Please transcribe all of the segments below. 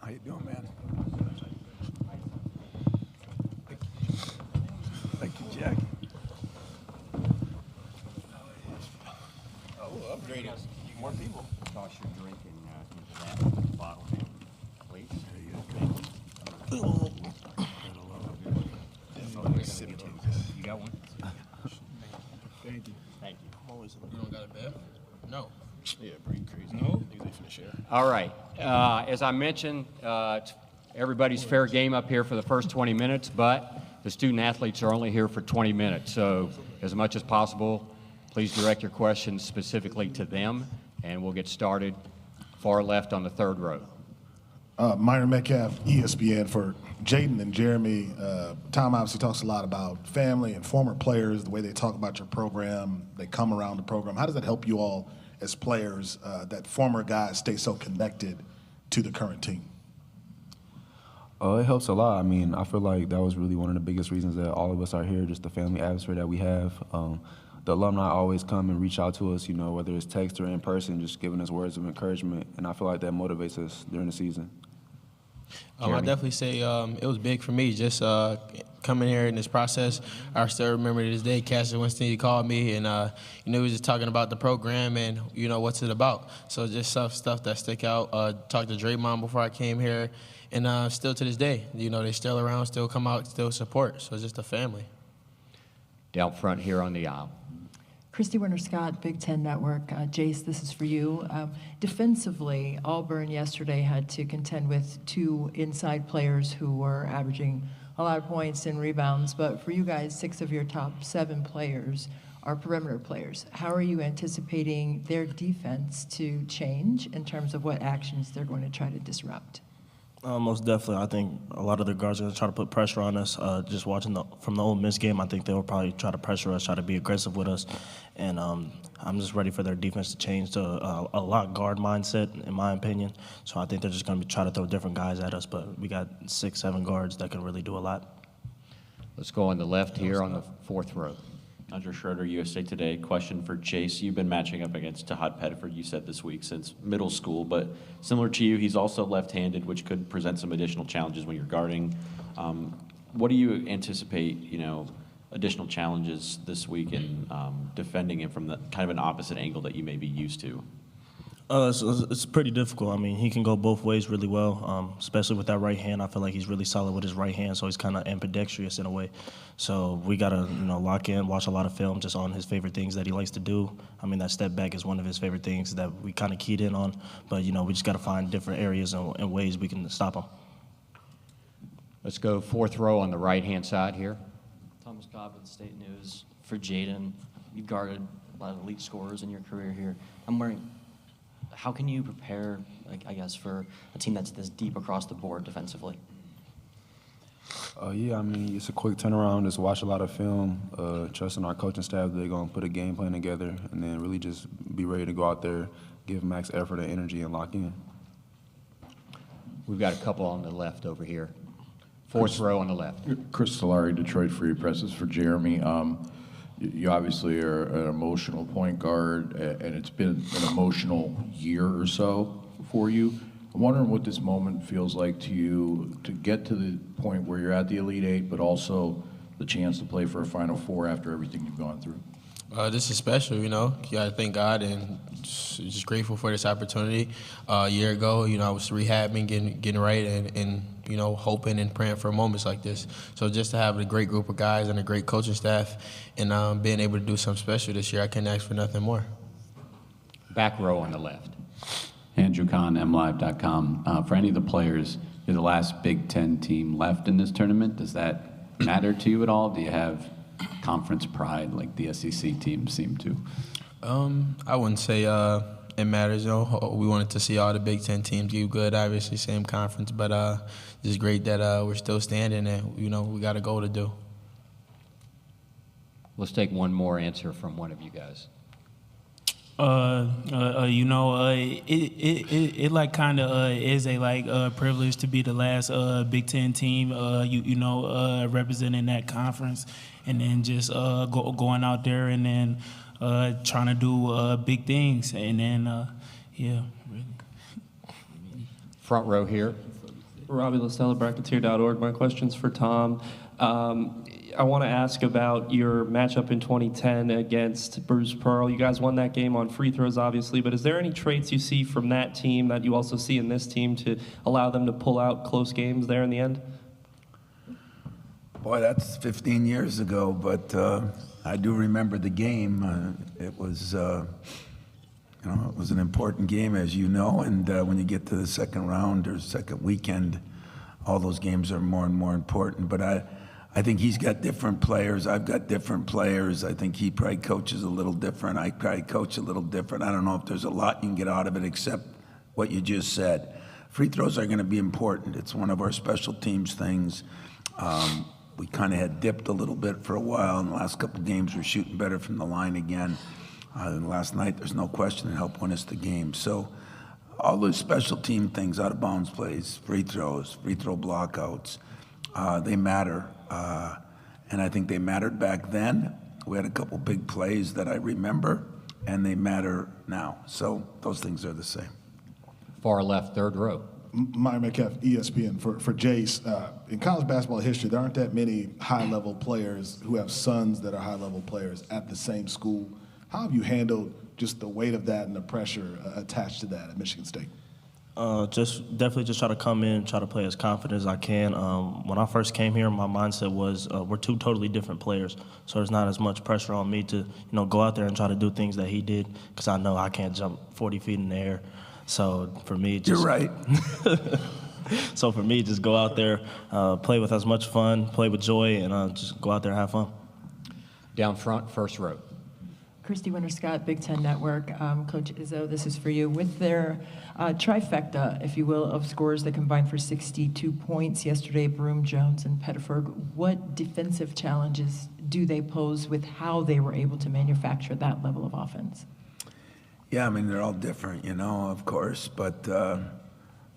How you doing, man? Thank you, Jack. Oh, upgraded. More people. Toss your drink into that bottle, please. There you go. You got one? Thank you. Thank you. I'm always You don't got a bed? No. Yeah, pretty crazy. No? Niggas ain't finna share. All right. As I mentioned, it's everybody's fair game up here for the first 20 minutes, but the student athletes are only here for 20 minutes. So as much as possible, please direct your questions specifically to them, and we'll get started. Far left on the third row. Myron Metcalf, ESPN. For Jaden and Jeremy, Tom obviously talks a lot about family and former players, the way they talk about your program, they come around the program. How does that help you all as players, that former guys stay so connected to the current team? It helps a lot. I mean, I feel like that was really one of the biggest reasons that all of us are here, just the family atmosphere that we have. The alumni always come and reach out to us, you know, whether it's text or in person, just giving us words of encouragement, and I feel like that motivates us during the season. I definitely say it was big for me just coming here in this process. I still remember to this day, Cassius Winston, he called me, and he was just talking about the program and, what's it about. So just stuff that stick out. Talked to Draymond before I came here, and still to this day, they still around, still come out, still support. So it's just a family. Down front here on the aisle. Christy Werner-Scott, Big Ten Network. Jase, this is for you. Defensively, Auburn yesterday had to contend with two inside players who were averaging a lot of points and rebounds, but for you guys, 6 of your top 7 players are perimeter players. How are you anticipating their defense to change in terms of what actions they're going to try to disrupt? Most definitely. I think a lot of the guards are going to try to put pressure on us. Just watching from the Ole Miss game, I think they will probably try to pressure us, try to be aggressive with us. And I'm just ready for their defense to change to a lock guard mindset, in my opinion. So I think they're just going to try to throw different guys at us. But we got 6, 7 guards that can really do a lot. Let's go on the left here on the fourth row. Andrew Schroeder, USA Today. Question for Jase. You've been matching up against Tahad Pettiford, you said this week, since middle school, but similar to you, he's also left-handed, which could present some additional challenges when you're guarding. What do you anticipate, additional challenges this week in defending him from the kind of an opposite angle that you may be used to? It's pretty difficult. I mean, he can go both ways really well, especially with that right hand. I feel like he's really solid with his right hand, so he's kind of ambidextrous in a way. So we got to, lock in, watch a lot of film just on his favorite things that he likes to do. I mean, that step back is one of his favorite things that we kind of keyed in on. But, we just got to find different areas and ways we can stop him. Let's go fourth row on the right-hand side here. Thomas Cobb with State News. For Jaden, you've guarded a lot of elite scorers in your career here. I'm wondering, how can you prepare, for a team that's this deep across the board defensively? Yeah, I mean, it's a quick turnaround. Just watch a lot of film, trusting our coaching staff that they're going to put a game plan together, and then really just be ready to go out there, give max effort and energy, and lock in. We've got a couple on the left over here. Fourth row on the left. Chris Solari, Detroit Free Press. Is for Jeremy. You obviously are an emotional point guard, and it's been an emotional year or so for you. I'm wondering what this moment feels like to you to get to the point where you're at the Elite Eight, but also the chance to play for a Final Four after everything you've gone through. This is special, You got to thank God and just grateful for this opportunity. A year ago, I was rehabbing, getting right, and hoping and praying for moments like this. So just to have a great group of guys and a great coaching staff and being able to do something special this year, I couldn't ask for nothing more. Back row on the left. Andrew Kahn, MLive.com. For any of the players, you're the last Big Ten team left in this tournament. Does that matter to you at all? Do you have conference pride like the SEC teams seem to? I wouldn't say it matters. We wanted to see all the Big Ten teams do good, obviously, same conference, but it's just great that we're still standing and, we got a goal to do. Let's take one more answer from one of you guys. It like kind of is a privilege to be the last Big Ten team, representing that conference, and then just going out there and then trying to do big things, and then yeah, really. Front row here. Robbie LaStella, Bracketeer.org. My question's for Tom. I want to ask about your matchup in 2010 against Bruce Pearl. You guys won that game on free throws, obviously, but is there any traits you see from that team that you also see in this team to allow them to pull out close games there in the end? Boy, that's 15 years ago, but I do remember the game. It was an important game, as you know, and when you get to the second round or second weekend, all those games are more and more important. But I think he's got different players. I've got different players. I think he probably coaches a little different. I probably coach a little different. I don't know if there's a lot you can get out of it except what you just said. Free throws are going to be important. It's one of our special teams things. We kind of had dipped a little bit for a while. In the last couple of games, we're shooting better from the line again. Last night, there's no question it helped win us the game. So all those special team things, out of bounds plays, free throws, free throw blockouts, they matter. And I think they mattered back then. We had a couple big plays that I remember, and they matter now. So those things are the same. Far left, third row. Myron Metcalf, ESPN. For Jase, in college basketball history, there aren't that many high-level players who have sons that are high-level players at the same school. How have you handled just the weight of that and the pressure attached to that at Michigan State? Definitely try to come in, try to play as confident as I can. When I first came here, my mindset was we're two totally different players, so there's not as much pressure on me to go out there and try to do things that he did, because I know I can't jump 40 feet in the air. So for me, you're right. So for me, just go out there, play with as much fun, play with joy, and just go out there and have fun. Down front, first row. Christy Winter-Scott, Big Ten Network. Coach Izzo, this is for you. With their trifecta, if you will, of scores that combined for 62 points yesterday, Broome, Jones, and Pettiford, what defensive challenges do they pose with how they were able to manufacture that level of offense? Yeah, I mean, they're all different, of course, but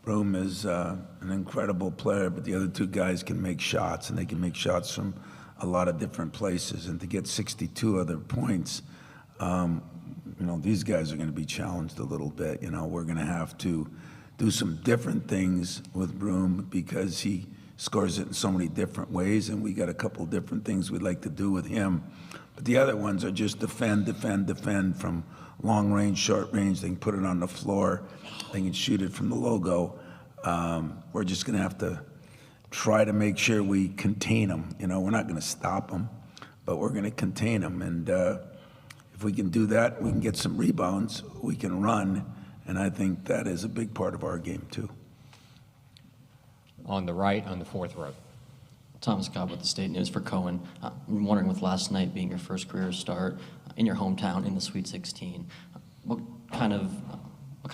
Broome is an incredible player, but the other two guys can make shots, and they can make shots from a lot of different places, and to get 62 other points, these guys are going to be challenged a little bit. We're going to have to do some different things with Broome because he scores it in so many different ways, and we got a couple different things we'd like to do with him. But the other ones are just defend from long range, short range. They can put it on the floor. They can shoot it from the logo. We're just going to have to try to make sure we contain them. We're not going to stop them, but we're going to contain them. And if we can do that, we can get some rebounds, we can run, and I think that is a big part of our game too. On the right, on the fourth row. Thomas Cobb with the State News for Coen. I'm wondering, with last night being your first career start in your hometown in the Sweet 16, what kind of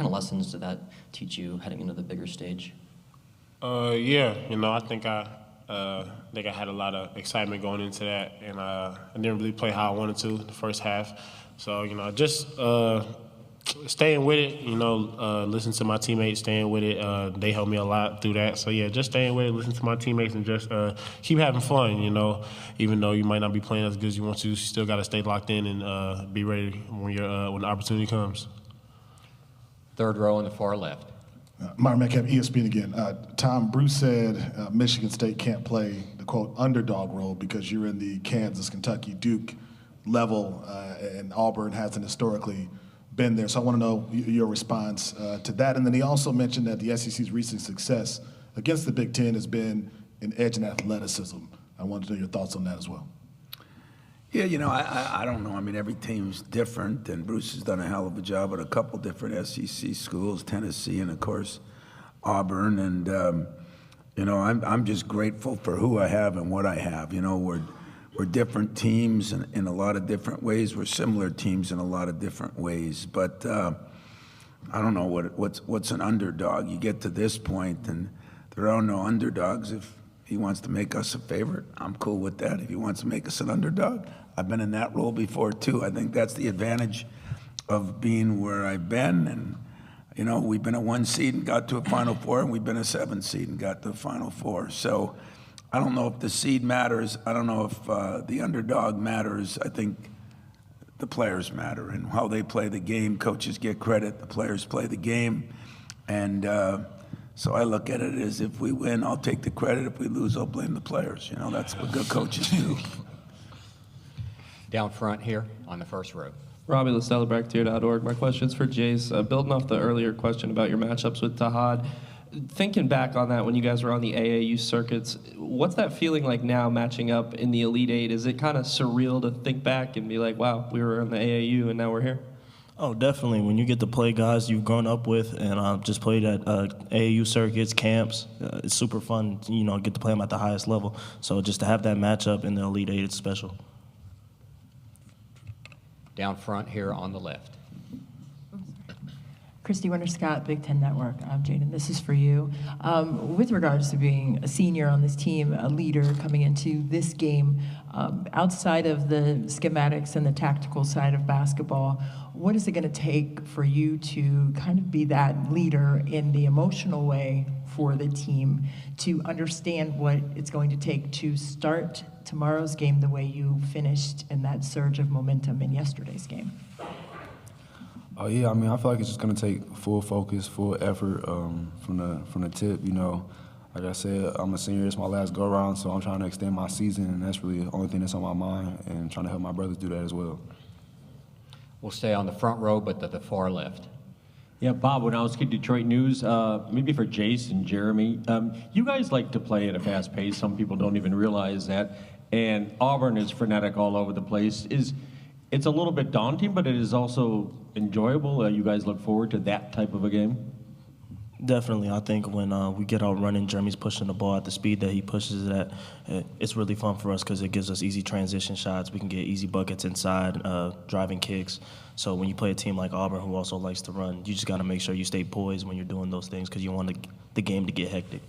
lessons did that teach you heading into the bigger stage? Yeah, I think I had a lot of excitement going into that, and I didn't really play how I wanted to the first half. So, just staying with it, listening to my teammates, staying with it. They helped me a lot through that. So, yeah, just staying with it, listening to my teammates, and just keep having fun, Even though you might not be playing as good as you want to, you still got to stay locked in and be ready when the opportunity comes. Third row on the far left. Myron Metcalf, ESPN again. Tom, Bruce said Michigan State can't play the, quote, underdog role because you're in the Kansas, Kentucky, Duke level, and Auburn hasn't historically been there. So I want to know your response to that. And then he also mentioned that the SEC's recent success against the Big Ten has been in edge and athleticism. I wanted to know your thoughts on that as well. Yeah, I don't know. I mean, every team's different, and Bruce has done a hell of a job at a couple different SEC schools, Tennessee and, of course, Auburn. And, I'm just grateful for who I have and what I have. We're different teams in a lot of different ways. We're similar teams in a lot of different ways. But I don't know what's an underdog. You get to this point, and there are no underdogs. If he wants to make us a favorite, I'm cool with that. If he wants to make us an underdog, I've been in that role before too. I think that's the advantage of being where I've been. And, we've been a 1 seed and got to a Final Four, and we've been a 7 seed and got to a Final Four. So I don't know if the seed matters. I don't know if the underdog matters. I think the players matter and how they play the game. Coaches get credit. The players play the game. And So I look at it as if we win, I'll take the credit. If we lose, I'll blame the players. You know, that's what good coaches do. Down front here on the first row. Robbie LaStelleBractier.org. My question's for Jase. Building off the earlier question about your matchups with Tahad, thinking back on that when you guys were on the AAU circuits, what's that feeling like now matching up in the Elite Eight? Is it kind of surreal to think back and be like, wow, we were in the AAU and now we're here? Oh, definitely. When you get to play guys you've grown up with and just played at AAU circuits, camps, it's super fun, get to play them at the highest level. So just to have that matchup in the Elite Eight, it's special. Down front here on the left. Christy Winter-Scott, Big Ten Network. Jaden, this is for you. With regards to being a senior on this team, a leader coming into this game, outside of the schematics and the tactical side of basketball, what is it going to take for you to kind of be that leader in the emotional way for the team to understand what it's going to take to start tomorrow's game the way you finished in that surge of momentum in yesterday's game? Oh yeah, I mean, I feel like it's just gonna take full focus, full effort from the tip. Like I said, I'm a senior. It's my last go around, so I'm trying to extend my season, and that's really the only thing that's on my mind, and trying to help my brothers do that as well. We'll stay on the front row, but the far left. Yeah, Bob Winowski, Detroit News. Maybe for Jase and Jeremy, you guys like to play at a fast pace. Some people don't even realize that. And Auburn is frenetic all over the place. It's a little bit daunting, but it is also enjoyable. You guys look forward to that type of a game? Definitely. I think when we get out running, Jeremy's pushing the ball at the speed that he pushes it at, it's really fun for us because it gives us easy transition shots. We can get easy buckets inside, driving kicks. So when you play a team like Auburn who also likes to run, you just got to make sure you stay poised when you're doing those things because you want the game to get hectic.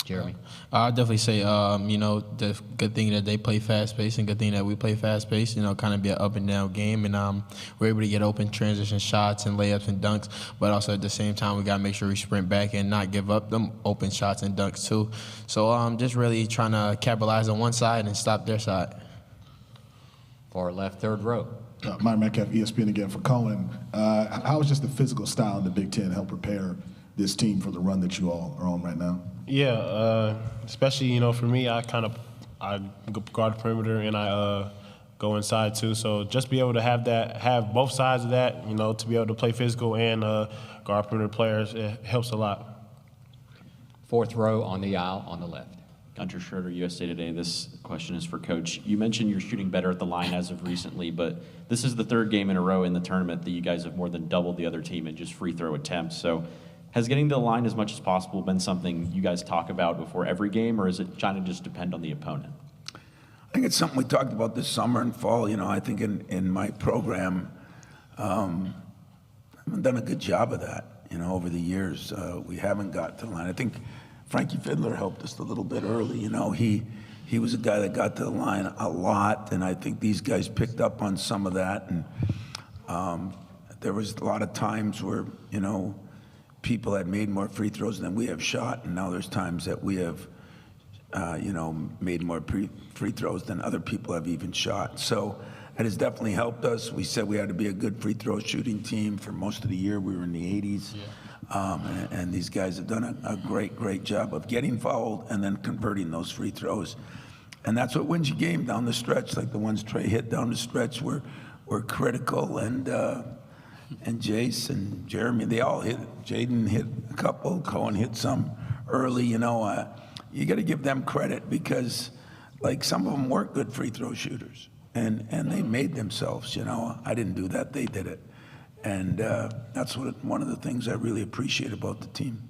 Jeremy? I'd definitely say, the good thing that they play fast-paced and good thing that we play fast-paced, kind of be an up-and-down game. And we're able to get open transition shots and layups and dunks. But also at the same time, we got to make sure we sprint back and not give up them open shots and dunks, too. So just really trying to capitalize on one side and stop their side. Far left, third row. Myron Metcalf, ESPN again for Coen. How is just the physical style in the Big Ten help prepare this team for the run that you all are on right now? Yeah, especially, for me, I guard the perimeter and I go inside too. So just be able to have both sides of that, to be able to play physical and guard perimeter players, it helps a lot. Fourth row on the aisle on the left. Gunter Schroeder, USA Today. This question is for Coach. You mentioned you're shooting better at the line as of recently, but this is the third game in a row in the tournament that you guys have more than doubled the other team in just free throw attempts. So has getting to the line as much as possible been something you guys talk about before every game, or is it trying to just depend on the opponent? I think it's something we talked about this summer and fall. I think in my program, I haven't done a good job of that, over the years. We haven't got to the line. I think Frankie Fiddler helped us a little bit early. He was a guy that got to the line a lot, and I think these guys picked up on some of that. And there was a lot of times where, people had made more free throws than we have shot, and now there's times that we have, made more free throws than other people have even shot. So it has definitely helped us. We said we had to be a good free throw shooting team for most of the year. We were in the 80s. Yeah. And these guys have done a great job of getting fouled and then converting those free throws. And that's what wins you game down the stretch, like the ones Trey hit down the stretch were critical. And Jase and Jeremy, they all hit. Jaden hit a couple. Coen hit some early. You got to give them credit because, some of them weren't good free throw shooters, and they made themselves. I didn't do that; they did it, and that's one of the things I really appreciate about the team.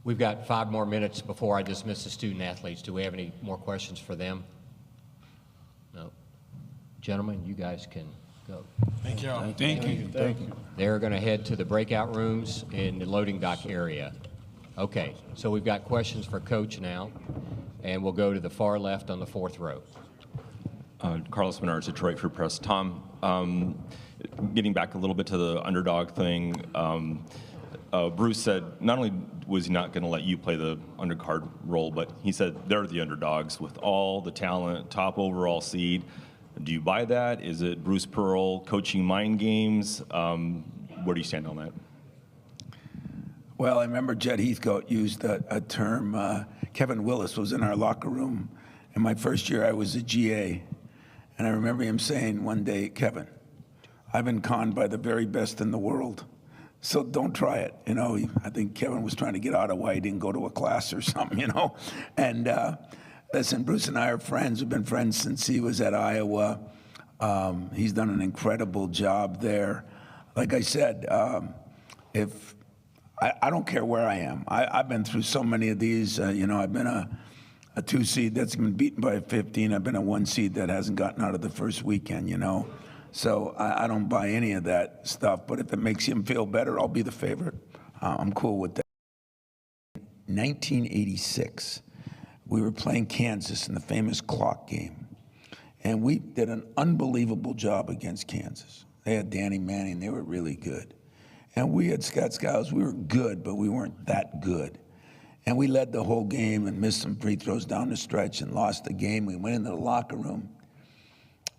We've got 5 more minutes before I dismiss the student athletes. Do we have any more questions for them? No. Gentlemen, you guys can go. Thank you. Thank you. They're going to head to the breakout rooms in the loading dock area. Okay, so we've got questions for Coach now, and we'll go to the far left on the fourth row. Carlos Menards, Detroit Free Press. Tom, getting back a little bit to the underdog thing, Bruce said not only was he not going to let you play the undercard role, but he said they're the underdogs with all the talent, top overall seed. Do you buy that? Is it Bruce Pearl coaching mind games? Where do you stand on that? Well, I remember Jed Heathcote used a term. Kevin Willis was in our locker room. In my first year, I was a GA. And I remember him saying one day, Kevin, I've been conned by the very best in the world, so don't try it. You know, I think Kevin was trying to get out of why he didn't go to a class or something, you know. And listen, Bruce and I are friends. We've been friends since he was at Iowa. He's done an incredible job there. Like I said, I don't care where I am. I've been through so many of these. You know, I've been a 2 seed that's been beaten by a 15. I've been a 1 seed that hasn't gotten out of the first weekend, you know. So I don't buy any of that stuff. But if it makes him feel better, I'll be the favorite. I'm cool with that. 1986, we were playing Kansas in the famous clock game. And we did an unbelievable job against Kansas. They had Danny Manning. They were really good. And we had Scott Skiles. We were good, but we weren't that good. And we led the whole game and missed some free throws down the stretch and lost the game. We went into the locker room,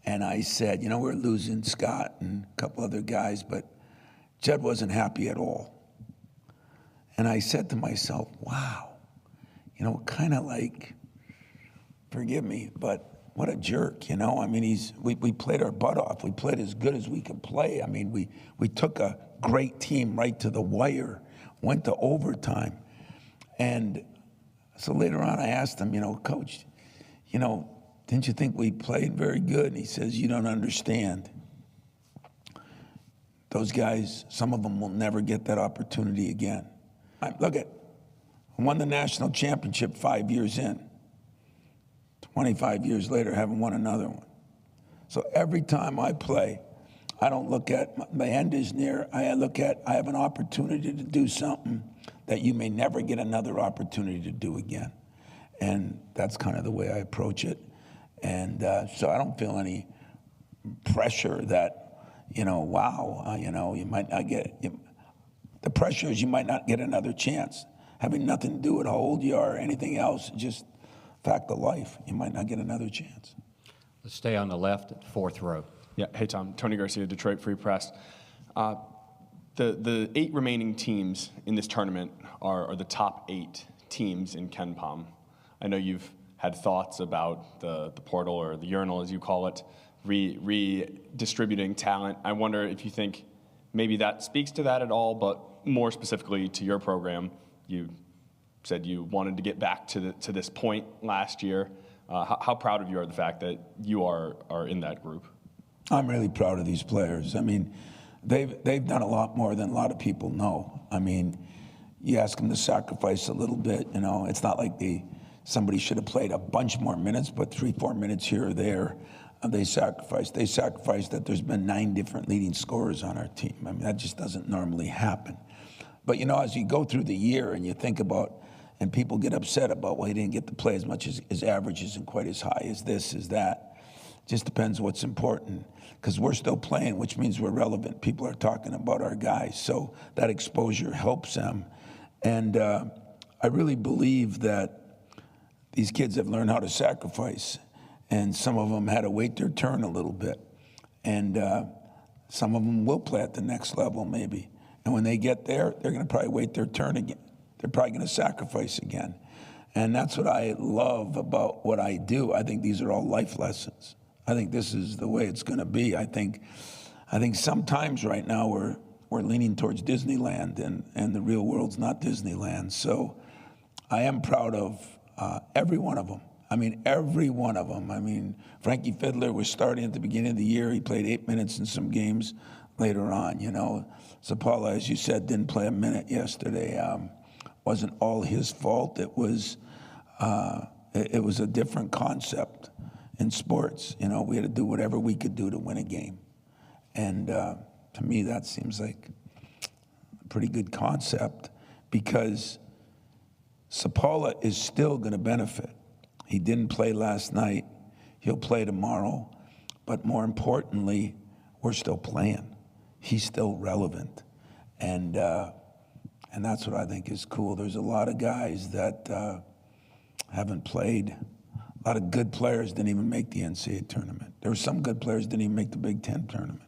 and I said, you know, we're losing Scott and a couple other guys, but Jed wasn't happy at all. And I said to myself, wow, you know, kind of like, forgive me, but what a jerk, you know? I mean, we played our butt off. We played as good as we could play. I mean, we took a great team right to the wire, went to overtime. And so later on, I asked him, you know, Coach, you know, didn't you think we played very good? And he says, you don't understand. Those guys, some of them will never get that opportunity again. Look at, won the national championship 5 years in. 25 years later, haven't won another one. So every time I play, I don't look at my end is near. I look at I have an opportunity to do something that you may never get another opportunity to do again. And that's kind of the way I approach it. And so I don't feel any pressure that, you know, wow, you know, you might not get it. The pressure is you might not get another chance. Having nothing to do with how old you are or anything else, just fact of life. You might not get another chance. Let's stay on the left at the fourth row. Yeah, hey Tom, Tony Garcia, Detroit Free Press. The 8 remaining teams in this tournament are the top 8 teams in KenPom. I know you've had thoughts about the portal, or the urinal as you call it, redistributing talent. I wonder if you think maybe that speaks to that at all, but more specifically to your program. You said you wanted to get back to this point last year. How proud of you are the fact that you are in that group? I'm really proud of these players. I mean, they've done a lot more than a lot of people know. I mean, you ask them to sacrifice a little bit. You know, it's not like somebody should have played a bunch more minutes, but 3-4 minutes here or there. They sacrificed. They sacrificed that there's been 9 different leading scorers on our team. I mean, that just doesn't normally happen. But, you know, as you go through the year and you think about, and people get upset about, well, he didn't get to play as much as his average isn't quite as high as this, as that. Just depends what's important. Because we're still playing, which means we're relevant. People are talking about our guys. So that exposure helps them. And I really believe that these kids have learned how to sacrifice. And some of them had to wait their turn a little bit. And some of them will play at the next level, maybe. And when they get there, they're going to probably wait their turn again. They're probably going to sacrifice again. And that's what I love about what I do. I think these are all life lessons. I think this is the way it's going to be. I think sometimes right now we're leaning towards Disneyland, and the real world's not Disneyland. So I am proud of every one of them. I mean, every one of them. I mean, Frankie Fiddler was starting at the beginning of the year. He played 8 minutes in some games later on, you know. Sapala, as you said, didn't play a minute yesterday. Wasn't all his fault. It was a different concept in sports. You know, we had to do whatever we could do to win a game. And to me, that seems like a pretty good concept, because Sapala is still going to benefit. He didn't play last night. He'll play tomorrow. But more importantly, we're still playing. He's still relevant. And that's what I think is cool. There's a lot of guys that haven't played. A lot of good players didn't even make the NCAA tournament. There were some good players that didn't even make the Big Ten tournament.